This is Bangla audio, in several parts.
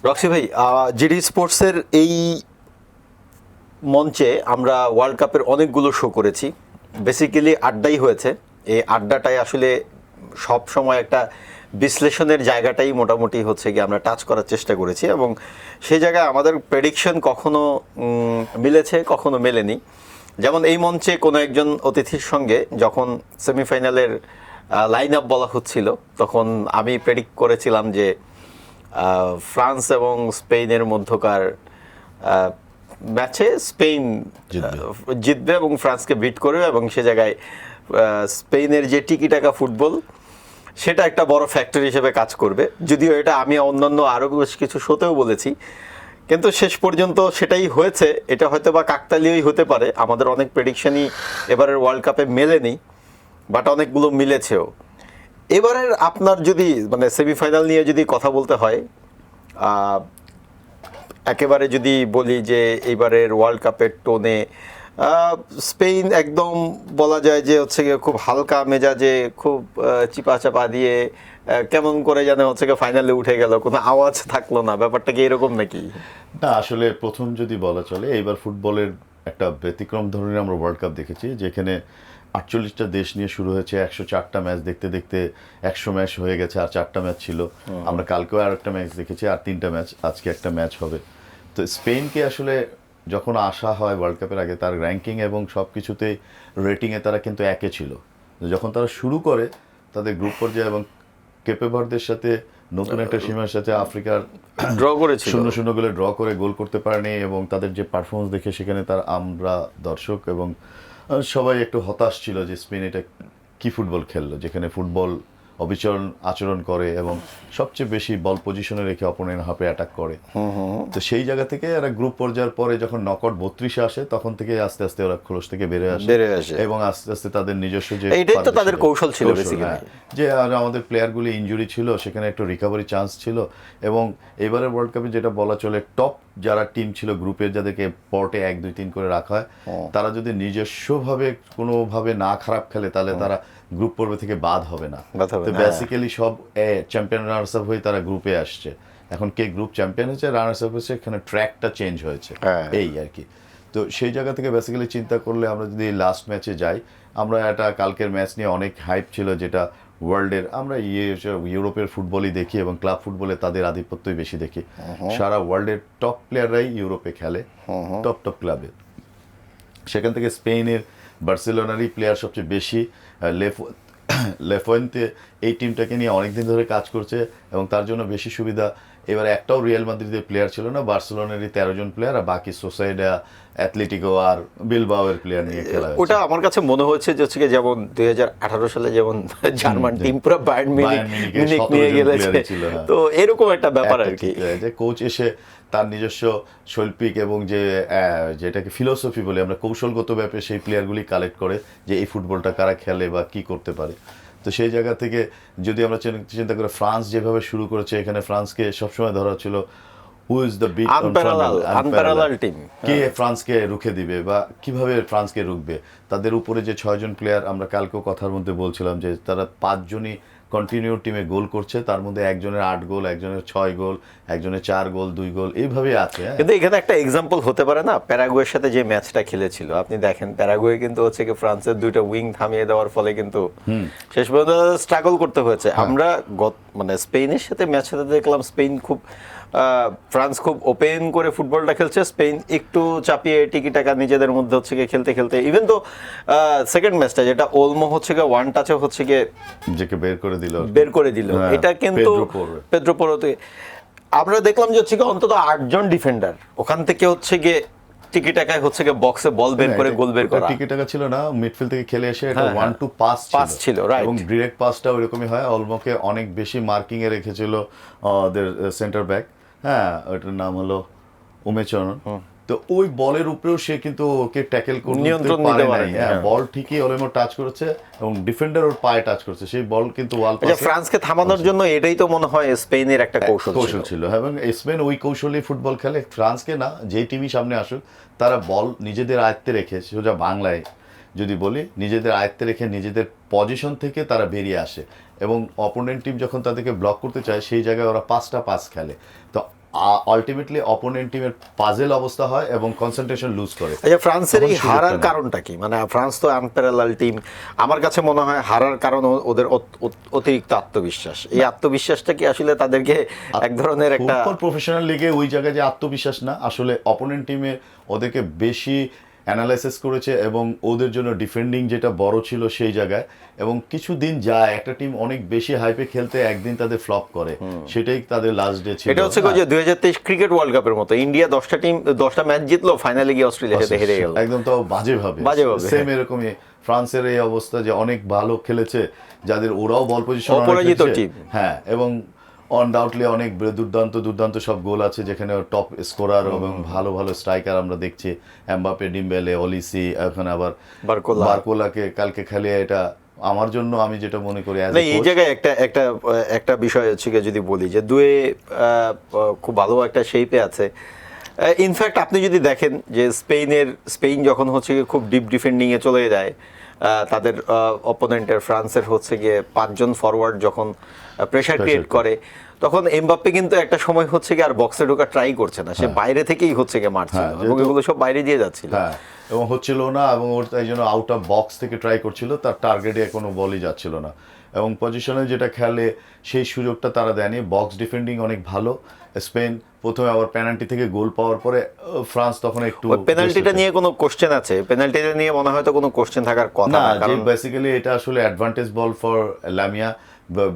রক্সি ভাই, জিডি স্পোর্টসের এই মঞ্চে আমরা ওয়ার্ল্ড কাপের অনেকগুলো শো করেছি। বেসিক্যালি আড্ডাই হয়েছে। এই আড্ডাটাই আসলে সব সময় একটা বিশ্লেষণের জায়গাটাই মোটামুটি হচ্ছে গিয়ে আমরা টাচ করার চেষ্টা করেছি, এবং সেই জায়গায় আমাদের প্রেডিকশন কখনো মিলেছে, কখনো মেলেনি। যেমন এই মঞ্চে কোনো একজন অতিথির সঙ্গে যখন সেমিফাইনালের লাইন আপ বলা হচ্ছিল, তখন আমি প্রেডিক্ট করেছিলাম যে ফ্রান্স এবং স্পেনের মধ্যকার ম্যাচে স্পেন জিতবে এবং ফ্রান্সকে বিট করবে, এবং সে জায়গায় স্পেনের যে টিকি টাকা ফুটবল সেটা একটা বড় ফ্যাক্টর হিসেবে কাজ করবে। যদিও এটা আমি অন্যান্য আরও বেশ কিছু শোতেও বলেছি, কিন্তু শেষ পর্যন্ত সেটাই হয়েছে। এটা হয়তো বা কাকতালীয়ই হতে পারে, আমাদের অনেক প্রেডিকশনই এবারের ওয়ার্ল্ড কাপে মেলেনি, বাট অনেকগুলো মিলেছেও। এবারের আপনার যদি মানে সেমিফাইনাল নিয়ে যদি কথা বলতে হয়, একেবারে যদি বলি যে এইবারের ওয়ার্ল্ড কাপের টোনে স্পেন একদম বলা যায় যে হচ্ছে গিয়ে খুব হালকা মেজাজে, খুব চিপা চাপা দিয়ে কেমন করে যেন হচ্ছে গিয়ে ফাইনালে উঠে গেল, কোনো আওয়াজ থাকলো না। ব্যাপারটা কি এরকম নাকি? না, আসলে প্রথম যদি বলা চলে, এইবার ফুটবলের একটা ব্যতিক্রম ধরনের আমরা ওয়ার্ল্ড কাপ দেখেছি, যেখানে 48টা দেশ নিয়ে শুরু হয়েছে। 104টা ম্যাচ দেখতে দেখতে 100 ম্যাচ হয়ে গেছে, আর 4টা ম্যাচ ছিল। আমরা কালকেও আর একটা ম্যাচ দেখেছি, আর 3টা ম্যাচ, আজকে একটা ম্যাচ হবে। তো স্পেনকে আসলে যখন আসা হয় ওয়ার্ল্ড কাপের আগে, তার র্যাঙ্কিং এবং সব কিছুতে রেটিংয়ে তারা কিন্তু একে ছিল। যখন তারা শুরু করে তাদের গ্রুপ পর্যায়ে এবং কেপে ভার্দের সাথে, নতুন একটা সীমার সাথে আফ্রিকার ড্র করেছিল, 0-0 গোলে ড্র করে গোল করতে পারেনি, এবং তাদের যে পারফরমেন্স দেখে সেখানে তার আমরা দর্শক এবং সবাই একটু হতাশ ছিল যে স্পেন এটা কি ফুটবল খেললো, যেখানে ফুটবল অবিচরণ আচরণ করে এবং সবচেয়ে বেশি বল পজিশনে রেখে অপোনেন্ট হাফে অ্যাটাক করে। তো সেই জায়গা থেকে এরা গ্রুপ পর্যায়ের পরে যখন নকআউট 32-এ আসে, তখন থেকে আস্তে আস্তে ওরা খোলস থেকে বেড়ে আসে এবং আস্তে আস্তে তাদের নিজস্ব যে এইটাই তো তাদের কৌশল ছিল বেসিক্যালি, যে আমাদের প্লেয়ারগুলি ইনজুরি ছিল, সেখানে একটু রিকভারি চান্স ছিল। এবং এবারে ওয়ার্ল্ড কাপে যেটা বলা চলে, টপ যারা টিম ছিল গ্রুপে, যাদেরকে পর্টে 1, 2, 3 করে রাখা হয়, তারা যদি নিজস্বভাবে কোনোভাবে না খারাপ খেলে, তাহলে তারা গ্রুপ পর্ব থেকে বাদ হবে না। তো বেসিক্যালি সব চ্যাম্পিয়ন রানার্স আপ হয়ে তারা গ্রুপে আসছে। এখন কে গ্রুপ চ্যাম্পিয়ন হয়েছে, রানার্স আপ হয়েছে, এখানে ট্র্যাকটা চেঞ্জ হয়েছে, এই আর কি। তো সেই জায়গা থেকে বেসিক্যালি চিন্তা করলে আমরা যদি লাস্ট ম্যাচে যাই, আমরা একটা কালকের ম্যাচ নিয়ে অনেক হাইপ ছিল, যেটা ওয়ার্ল্ডের আমরা ইউরোপের ফুটবলই দেখি এবং ক্লাব ফুটবলে তাদের আধিপত্যই বেশি দেখি। সারা ওয়ার্ল্ডের টপ প্লেয়াররাই ইউরোপে খেলে, টপ টপ ক্লাবে। সেখান থেকে স্পেনের বার্সেলোনারই প্লেয়ার সবচেয়ে বেশি। লেফোয়েন্তে এই টিমটাকে নিয়ে অনেকদিন ধরে কাজ করছে এবং তার জন্য বেশি সুবিধা। এবার একটাও রিয়াল মাদ্রিদের প্লেয়ার ছিল না, বার্সেলোনারই 13 জন প্লেয়ার, আর বাকি সোসাইডা, অ্যাথলেটিকো আর বিলবাওয়ের প্লেয়ার নিয়ে খেলা। ওটা আমার কাছে মনে হচ্ছে যে হচ্ছে যেমন 2018 সালে যেমন জার্মান টিম পুরো বায়ার্ন মিউনিখ নিয়ে গেছে, তো এরকম একটা ব্যাপার আর কি, যে কোচ এসে তার নিজস্ব শৈল্পিক এবং যেটাকে ফিলোসফি বলে আমরা, কৌশলগত ব্যাপারে সেই প্লেয়ারগুলি কালেক্ট করে যে এই ফুটবলটা কারা খেলে বা কি করতে পারে। তো সেই জায়গা থেকে যদি আমরা চিন্তা করি, ফ্রান্স যেভাবে শুরু করেছে, এখানে ফ্রান্সকে সবসময় ধরা ছিল who is the big unparalleled team, কে ফ্রান্সকে রুখে দিবে বা কিভাবে ফ্রান্সকে রুখবে। তাদের উপরে যে 6 জন প্লেয়ার, আমরা কালকেও কথার মধ্যে বলছিলাম যে তারা 5 জনই কন্টিনিউ টিমে গোল করছে, তার মধ্যে একজনের 8 গোল, একজনের 6 গোল, একজনের 4 গোল, 2 গোল, এইভাবেই আছে। কিন্তু এখানে একটা এক্সাম্পল হতে পারে না, প্যারাগুয়ের সাথে যে ম্যাচটা খেলেছিল, আপনি দেখেন প্যারাগুয়ে কিন্তু হচ্ছে কি ফ্রান্সের 2টা উইং থামিয়ে দেওয়ার ফলে কিন্তু শেষ পর্যন্ত স্ট্রাগল করতে হয়েছে। আমরা মানে স্পেনের সাথে ম্যাচটাতে দেখলাম স্পেন খুব ফ্রান্স খুব ওপেন করে ফুটবলটা খেলছে, স্পেন একটু চাপিয়ে টিকি টাকা নিজেদের মধ্যে হচ্ছে গিয়ে খেলতে খেলতে, ইভেন তো সেকেন্ড ম্যাচটা যেটা ওলমো হচ্ছে গিয়ে ওয়ান টাচে হচ্ছে গিয়ে বের করে দিল, এটা কিন্তু পেদ্রো পোরোতে আমরা দেখলাম যে হচ্ছে গিয়ে অন্তত 8 জন ডিফেন্ডার ওখান থেকে হচ্ছে গিয়ে টিকি টাকায় হচ্ছে গিয়ে বক্সে বল বের করে গোল বের করা। টিকি টাকা ছিল না, মিডফিল্ড থেকে খেলে এসে এটা 1-2 পাস ছিল, এবং ডিরেক্ট পাসটা ওইরকমই হয়। অলমোকে অনেক বেশি মার্কিং এ রেখেছিল ওদের সেন্টার ব্যাক, ওটার নাম হলো উমেচরণ। তো ওই বলের উপরেও সে কিন্তু ওকে ট্যাকেল করতে পারে নাই। বল ঠিকই অলমো টাচ করেছে এবং ডিফেন্ডার ওর পায়ে টাচ করেছে, সেই বল কিন্তু ওয়াল পাসে। ফ্রান্সকে থামানোর জন্য এটাই তো মনে হয় স্পেনের একটা কৌশল ছিল, এবং স্পেন ওই কৌশলেই ফুটবল খেলে। ফ্রান্সকে না, যেই টিমই সামনে আসুক, তারা বল নিজেদের আয়ত্তে রেখে, সোজা বাংলায় যদি বলি, নিজেদের আয়ত্তে রেখে নিজেদের পজিশন থেকে তারা বেরিয়ে আসে, এবং অপোনেন্ট টিম যখন তাদেরকে ব্লক করতে চায়, সেই জায়গায় ওরা 5টা পাস খেলে। তো আলটিমেটলি অপোনেন্ট টিমের পাজেল অবস্থা হয় এবং কনসেন্ট্রেশন লুজ করে। আচ্ছা, ফ্রান্সের এই তখন সুযোগটা হারার নেই। কারণটা কি? মানে ফ্রান্স তো আনপ্যারালাল টিম, আমার কাছে মনে হয় হারার কারণ ওদের অতিরিক্ত আত্মবিশ্বাস। এই আত্মবিশ্বাসটা কি আসলে তাদেরকে এক ধরনের একটা ফুটবল প্রফেশনাল লিগে ওই জায়গায় যে আত্মবিশ্বাস না, আসলে অপোনেন্ট টিমে ওদেরকে বেশি অ্যানালাইসিস করেছে এবং ওদের জন্য ডিফেন্ডিং যেটা বড় ছিল সেই জায়গায়, এবং কিছু দিন যায় একটা টিম অনেক বেশি হাইপে খেলতে, একদিন তাদের ফ্লপ করে, সেটাই তাদের লাস্ট ডে ছিল। এটা হচ্ছে যে 2023 ক্রিকেট ওয়ার্ল্ড কাপের মতো ইন্ডিয়া 10টা ম্যাচ জিতলো, ফাইনালে গিয়ে অস্ট্রেলিয়ার সাথে হেরে গেল একদম তো বাজেভাবে। সেম এরকমই ফ্রান্সের এই অবস্থা যে অনেক ভালো খেলেছে, যাদের ওরাও বল পজিশন অপরাজিত টিম। হ্যাঁ, এবং অনডাউটলি অনেক দুর্দান্ত সব গোল আছে, যেখানে টপ স্কোরার এবং ভালো ভালো স্ট্রাইকার আমরা দেখছি, এমবাপে, ডিম্বেলে, অলিসি, এখন আবার বারকোলাকে কালকে খেলিয়ে, এটা আমার জন্য আমি যেটা মনে করি এই জায়গায় একটা বিষয় হচ্ছে যদি বলি যে দুয়ে খুব ভালো একটা শেপে আছে। ইনফ্যাক্ট আপনি যদি দেখেন যে স্পেন যখন হচ্ছে গিয়ে খুব ডিপ ডিফেন্ডিং এ চলে যায়, তাদের অপোনেন্টের ফ্রান্সের হচ্ছে গিয়ে 5 জন ফরওয়ার্ড যখন প্রেসার ক্রিয়েট করে, তখন এমবাপ্পে কিন্তু একটা সময় হচ্ছে গিয়ে আর বক্সে ঢোকা ট্রাই করছে না, সে বাইরে থেকেই হচ্ছে গিয়ে মারছিল এবং এগুলো সব বাইরে দিয়ে যাচ্ছিল। এবং হচ্ছিল না, এবং ওর তাই জন্য আউট অফ বক্স থেকে ট্রাই করছিল, তার টার্গেটে কোনো বলই যাচ্ছিল না, এবং পজিশনে যেটা খেলে সেই সুযোগটা তারা দেয়নি। বক্স ডিফেন্ডিং অনেক ভালো স্পেন, প্রথমে আবার পেনাল্টি থেকে গোল পাওয়ার পরে ফ্রান্স তখন একটু পেনাল্টিটা নিয়ে কোনো কোশ্চেন আছে? পেনাল্টিটা নিয়ে মনে হয় তো কোনো কোশ্চেন থাকার কথা না, কারণ বেসিক্যালি এটা আসলে advantage ball for Lamia,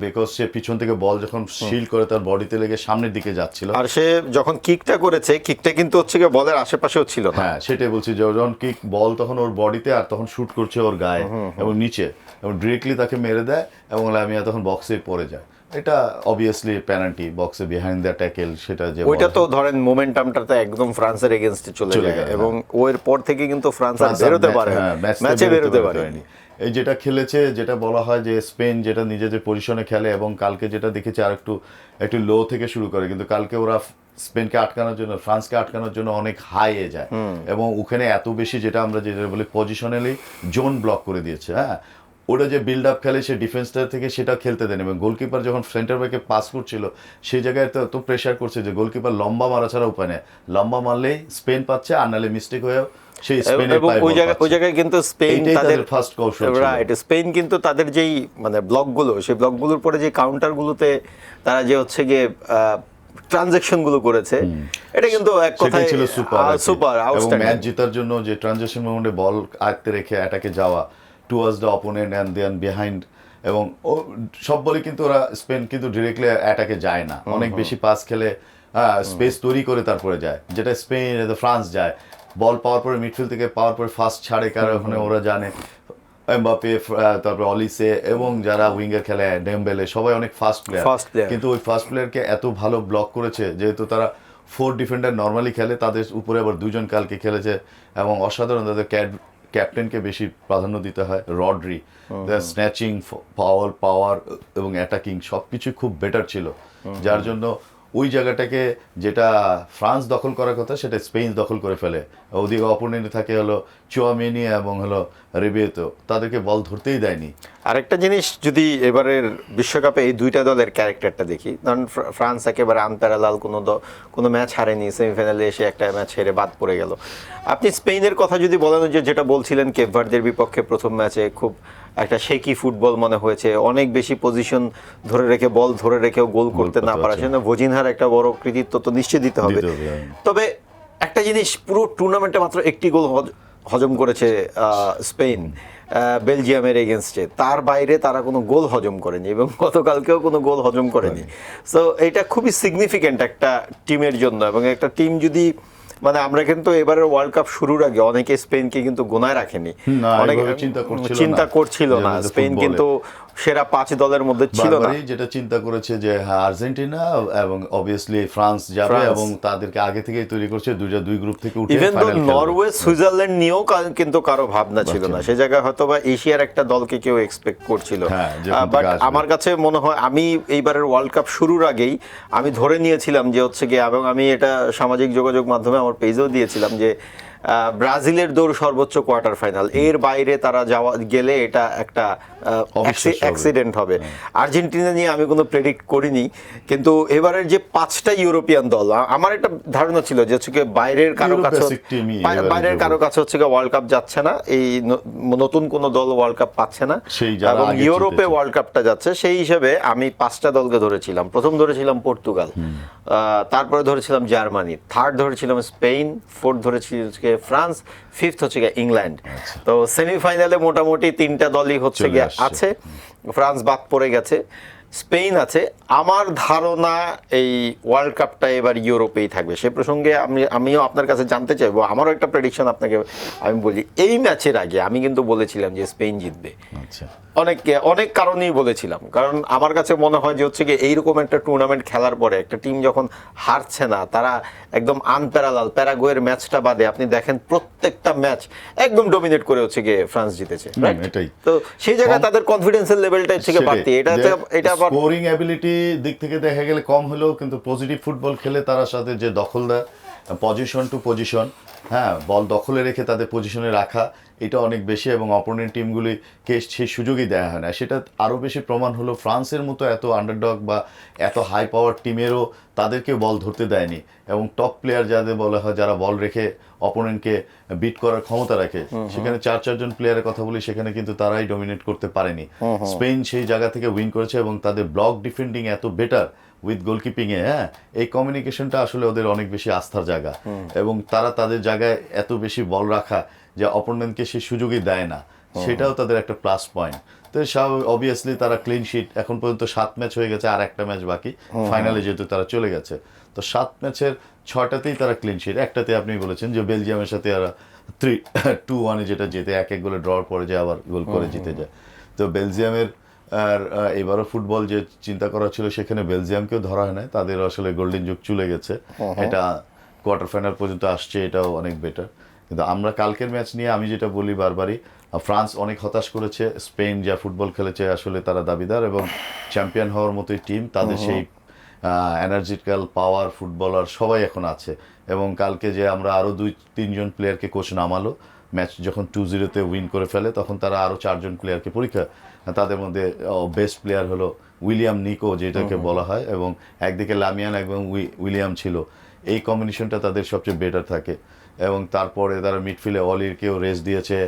because সে পিছন থেকে বল যখন শিল করে তার বডিতে লেগে সামনের দিকে যাচ্ছিল, আর সে যখন কিকটা করেছে, কিকটা কিন্তু হচ্ছে গিয়ে বলের আশেপাশেও ছিল না। হ্যাঁ, সেটাই বলছি, যখন কিক বল তখন ওর বডিতে, আর তখন শুট করছে ওর গায়ে এবং নিচে, এবং ডিরেক্টলি তাকে মেরে দেয় এবং লামিয়া তখন বক্সে পড়ে যায়। এটা অবভিয়াসলি পেনাল্টি, বক্সে বিহাইন্ড দ্য ট্যাকেল, সেটা যে ওইটা তো ধরেন মোমেন্টামটা তো একদম ফ্রান্সের এগেইনস্টে চলে যায়, এবং ওর পর থেকে কিন্তু ফ্রান্স আর বেরোতে পারে, ম্যাচে বেরোতে পারেনি। এই যেটা খেলেছে, যেটা বলা হয় যে স্পেন যেটা নিজেদের পজিশনে খেলে, এবং কালকে যেটা দেখেছি আর একটু লো থেকে শুরু করে, কিন্তু কালকে ওরা স্পেনকে আটকানোর জন্য, ফ্রান্সকে আটকানোর জন্য অনেক হাইয়ে যায়, এবং ওখানে এত বেশি যেটা আমরা যেটা বলি পজিশনালি জোন ব্লক করে দিয়েছে। হ্যাঁ, ওটা যে বিল্ড আপ খেলে সে ডিফেন্সটা থেকে সেটা খেলতে দেন, এবং গোলকিপার যখন সেন্টার ব্যাকে পাস করছিল সেই জায়গায় তো প্রেশার করছে যে গোলকিপার লম্বা মারা ছাড়া উপায় নেই, লম্বা মারলেই স্পেন পাচ্ছে, আর নাহলে মিস্টেক হয়েও সেই স্পেনের পায়ে বল পাচ্ছে। ওই জায়গায় কিন্তু স্পেন তাদের ফার্স্ট কৌশল, রাইট, স্পেন কিন্তু তাদের যেই মানে ব্লকগুলো, সেই ব্লকগুলোর পরে যে কাউন্টারগুলোতে তারা যে হচ্ছে গিয়ে ট্রানজাকশন গুলো করেছে, এটা কিন্তু এক কথায় ছিল সুপার আউটস্ট্যান্ডিং। ম্যাচ জেতার জন্য যে ট্রানজাকশন মোমেন্টে বল আয়ত্তে রেখে অ্যাটাকে যাওয়া towards the opponent and then behind, এবং সব বলে কিন্তু ওরা স্পেন কিন্তু ডিরেক্টলি অ্যাটাকে যায় না, অনেক বেশি পাস খেলে স্পেস তৈরি করে তারপরে যায়, যেটা স্পেন ফ্রান্স যায় বল পাওয়ার পরে মিডফিল্ড থেকে পাওয়ার পরে ফার্স্ট ছাড়ে, কারণ ওখানে ওরা জানে এমবাপে, তারপরে অলিসে, এবং যারা উইঙ্গার খেলে ডেম্বেলে, সবাই অনেক ফাস্ট প্লেয়ার, কিন্তু ওই ফাস্ট প্লেয়ারকে এত ভালো ব্লক করেছে, যেহেতু তারা 4 ডিফেন্ডার নর্মালি খেলে, তাদের উপরে আবার 2 জন কালকে খেলেছে, এবং অসাধারণ, তাদের ক্যাপ্টেনকে বেশি প্রাধান্য দিতে হয়, রড্রি, স্ন্যাচিং, পাওয়ার এবং অ্যাটাকিং সবকিছু খুব বেটার ছিল, যার জন্য ওই জায়গাটাকে যেটা ফ্রান্স দখল করার কথা সেটা স্পেন দখল করে ফেলে। ওদিকে অপোনেন্ট থাকে হলো চুয়ামেনি এবং হলো রিবেতো, তাদেরকে বল ধরতেই দেয়নি। আরেকটা জিনিস, যদি এবারের বিশ্বকাপে এই দুইটা দলের ক্যারেক্টারটা দেখি, কারণ ফ্রান্স একেবারে আনপ্যারালাল কোনো ম্যাচ হারেনি, সেমিফাইনালে এসে একটা ম্যাচ হেরে বাদ পড়ে গেল। আপনি স্পেনের কথা যদি বলেন, যেটা বলছিলেন কেপ ভার্দের বিপক্ষে প্রথম ম্যাচে খুব একটা শেকি ফুটবল মনে হয়েছে, অনেক বেশি পজিশন ধরে রেখে বল ধরে রেখেও গোল করতে না পারা, সেজন্য ভোজিনহার একটা বড় কৃতিত্ব তো নিশ্চয় দিতে হবে। তবে একটা জিনিস, পুরো টুর্নামেন্টে মাত্র একটি গোল হজম করেছে স্পেন বেলজিয়ামের এগেনস্টে, তার বাইরে তারা কোনো গোল হজম করেনি, এবং গতকালকেও কোনো গোল হজম করেনি। সো এটা খুবই সিগনিফিক্যান্ট একটা টিমের জন্য, এবং একটা টিম যদি মানে আমরা কিন্তু এবারের ওয়ার্ল্ড কাপ শুরুর আগে অনেকে স্পেনকে কিন্তু গোনায় রাখেনি, অনেকে চিন্তা করছিল না, স্পেন কিন্তু সেরা 5 দলের মধ্যে ছিল না, যেটা চিন্তা করেছে যে হ্যাঁ আর্জেন্টিনা এবং অবভিয়াসলি ফ্রান্স যাবে, এবং তাদেরকে আগে থেকেই তৈরি করছে দুই গ্রুপ থেকে উঠে ইভেন তো নরওয়ে সুইজারল্যান্ড নিয়েও কিন্তু কারো ভাবনা ছিল না, সে জায়গায় হয়তো বা এশিয়ার একটা দলকে কেউ এক্সপেক্ট করছিল, বাট আমার কাছে মনে হয় আমি এইবারের ওয়ার্ল্ড কাপ শুরুর আগেই আমি ধরে নিয়েছিলাম যে হচ্ছে গিয়ে, এবং আমি এটা সামাজিক যোগাযোগ মাধ্যমে আমার পেজেও দিয়েছিলাম যে ব্রাজিলের দৌড় সর্বোচ্চ কোয়ার্টার ফাইনাল, এর বাইরে তারা যাওয়া গেলে এটা একটা অবিশ্বাস্য হবে। অ্যাক্সিডেন্ট হবে। আর্জেন্টিনা নিয়ে আমি কোনো প্রেডিক্ট করিনি, কিন্তু এবারের যে 5টা ইউরোপিয়ান দল, আমার একটা ধারণা ছিল যে হচ্ছে গিয়ে বাইরের কারো কাছে ইউরো-প্যাসিফিক টিমই এবারে বাইরের কারো কাছে হচ্ছে গিয়ে ওয়ার্ল্ড কাপ যাচ্ছে না, এই নতুন কোনো দল ওয়ার্ল্ড কাপ পাচ্ছে না, সেই যারা এবং আগে ইউরোপে জিতেছে। ওয়ার্ল্ড কাপটা যাচ্ছে। সেই হিসেবে আমি 5টা দলকে ধরেছিলাম। প্রথম ধরেছিলাম পর্তুগাল, তারপরে ধরেছিলাম জার্মানি, থার্ড ধরেছিলাম স্পেন, ফোর্থ ধরেছিলাম ফ্রান্স, ফিফথ হচ্ছে গিয়ে ইংল্যান্ড। তো সেমিফাইনালে মোটামুটি 3টা দলই হচ্ছে চলে গিয়ে আসছে। আছে, ফ্রান্স বাদ পড়ে গেছে, স্পেন আছে। আমার ধারণা এই ওয়ার্ল্ড কাপটা এবার ইউরোপেই থাকবে। সে প্রসঙ্গে আমিও আপনার কাছে জানতে চাইবো, আমারও একটা প্রেডিকশন আপনাকে আমি বলি। এই ম্যাচের আগে আমি কিন্তু বলেছিলাম যে স্পেন জিতবে, আচ্ছা, অনেক কারণেই বলেছিলাম। কারণ আমার কাছে মনে হয় যে হচ্ছে কি এইরকম একটা টুর্নামেন্ট খেলার পরে একটা টিম যখন হারছে না, তারা একদম আনপ্যারালাল, প্যারাগুয়ের ম্যাচটা বাদে আপনি দেখেন প্রত্যেকটা ম্যাচ একদম ডমিনেট করে হচ্ছে গিয়ে ফ্রান্স জিতেছে, right? এটাই। তো সেই জায়গায় তাদের কনফিডেন্সের লেভেলটা হচ্ছে গিয়ে বাড়তি। এটা আবার স্কোরিং অ্যাবিলিটি দিক থেকে দেখা গেলে কম হলেও কিন্তু পজিটিভ ফুটবল খেলে তার সাথে যে দখলদার, পজিশন টু পজিশন, হ্যাঁ, বল দখলে রেখে তাদের পজিশনে রাখা, এটা অনেক বেশি, এবং অপোনেন্ট টিমগুলিকে সেই সুযোগই দেওয়া হয় না। সেটা আরও বেশি প্রমাণ হলো ফ্রান্সের মতো এত আন্ডারডগ বা এত হাই পাওয়ার টিমেরও তাদেরকে বল ধরতে দেয়নি, এবং টপ প্লেয়ার যাদের বলা হয়, যারা বল রেখে অপোনেন্টকে বিট করার ক্ষমতা রাখে, সেখানে 4-4 প্লেয়ারের কথা বলি, সেখানে কিন্তু তারাই ডমিনেট করতে পারেনি। স্পেন সেই জায়গা থেকে উইন করেছে, এবং তাদের ব্লক ডিফেন্ডিং এত বেটার উইথ গোলকিপিংয়ে, হ্যাঁ, এই কমিউনিকেশনটা আসলে ওদের অনেক বেশি আস্থার জায়গা, এবং তারা তাদের জায়গায় এত বেশি বল রাখা যে অপোনেন্টকে সেই সুযোগই দেয় না, সেটাও তাদের একটা প্লাস পয়েন্ট। তো অবভিয়াসলি তারা ক্লিন শিট, এখন পর্যন্ত 7 ম্যাচ হয়ে গেছে, আর একটা ম্যাচ বাকি ফাইনালে, যেহেতু তারা চলে গেছে। তো 7 ম্যাচের 6টাতেই তারা ক্লিন শিট, একটাতে আপনি বলেছেন যে বেলজিয়ামের সাথে তারা 3-2-1 যেটা জিতে, এক গোলে ড্রর পরে যে আবার গোল করে জিতে যায়। তো বেলজিয়ামের আর এবারও ফুটবল যে চিন্তা করা ছিল, সেখানে বেলজিয়ামকেও ধরা হয় না, তাদের আসলে গোল্ডেন যুগ চলে গেছে, এটা কোয়ার্টার ফাইনাল পর্যন্ত আসছে, এটাও অনেক বেটার। কিন্তু আমরা কালকের ম্যাচ নিয়ে আমি যেটা বলি বারবারই, ফ্রান্স অনেক হতাশ করেছে, স্পেন যা ফুটবল খেলেছে আসলে তারা দাবিদার এবং চ্যাম্পিয়ন হওয়ার মতোই টিম, তাদের সেই এনার্জিক্যাল পাওয়ার ফুটবলার সবাই এখন আছে। এবং কালকে যে আমরা আরও 2-3 প্লেয়ারকে কোচ নামালো, ম্যাচ যখন 2-0 উইন করে ফেলে, তখন তারা আরও 4 প্লেয়ারকে পরীক্ষা, তাদের মধ্যে বেস্ট প্লেয়ার হলো উইলিয়াম নিকো যেটাকে বলা হয়, এবং একদিকে লামিয়ান এবং উইলিয়াম ছিল, এই কম্বিনেশনটা তাদের সবচেয়ে বেটার থাকে। এবং তারপরে তারা মিডফিল্ডে অলিরকেও রেস্ট দিয়েছে,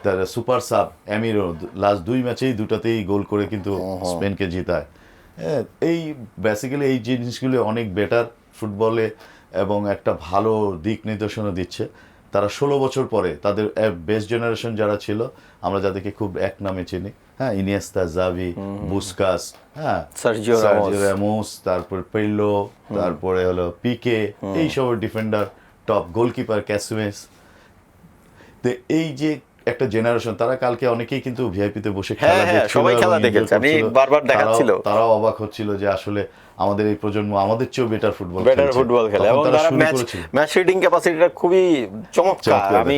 তারা সুপার সাব অ্যামিরো লাস্ট 2 ম্যাচেই 2টাতেই গোল করে কিন্তু স্পেনকে জিতায়। এই বেসিক্যালি এই জিনিসগুলো অনেক বেটার ফুটবলে, এবং একটা ভালো দিক নির্দেশনা দিচ্ছে। তারা 16 বছর পরে তাদের বেস্ট জেনারেশন যারা ছিল, আমরা যাদেরকে খুব এক নামে চিনি, হ্যাঁ, ইনিয়েস্তা, জাভি, বুসকাস, হ্যাঁ, সার্জিও রামোস, তারপর পের্লো, তারপরে হলো পিকে, এই সব ডিফেন্ডার, টপ গোলকিপার ক্যাসিমেস। তো এই যে একটা জেনারেশন, তারা কালকে অনেকেই কিন্তু ভিআইপিতে বসে খেলা দেখছিল, সবাই খেলা দেখেছে, আমি বারবার দেখাচ্ছিল, তারাও অবাক হচ্ছিল যে আসলে আমাদের এই প্রজন্ম আমাদের চেয়েও বেটার ফুটবল খেলে, এবং তারা ম্যাচ রিডিং ক্যাপাসিটিটা খুবই চমৎকার। আমি